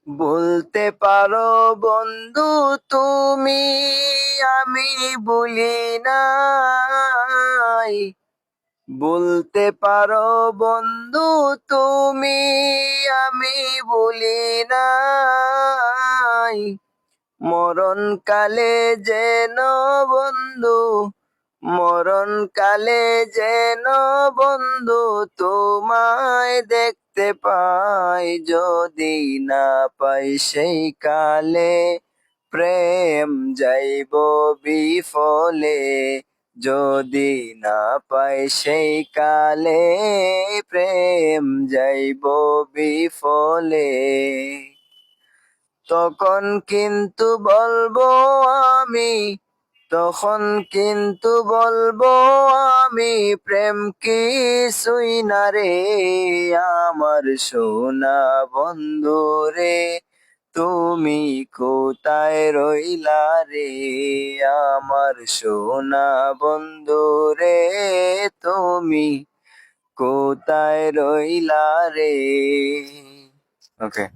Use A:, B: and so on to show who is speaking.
A: বলতে পারো বন্ধু তুমি, আমি বলি নাই। বলতে পারো বন্ধু তুমি, আমি বলি নাই। মরণ কালে যেন বন্ধু, মরণ কালে যেন বন্ধু তোমায় দেখতে পাই। যদি না পাই সেই কালে প্রেম যাইব বিফলে। যদি না পাই সেই কালে প্রেম যাইব বিফলে। তখন কিন্তু বলবো আমি, তখন কিন্তু বলবো আমি, প্রেম কিছুই না রে আমার সোনা বন্ধু রে। তুমি কোথায় রইলা রে আমার সোনা বন্ধু রে। তুমি কোথায় রইলা রে। ওকে।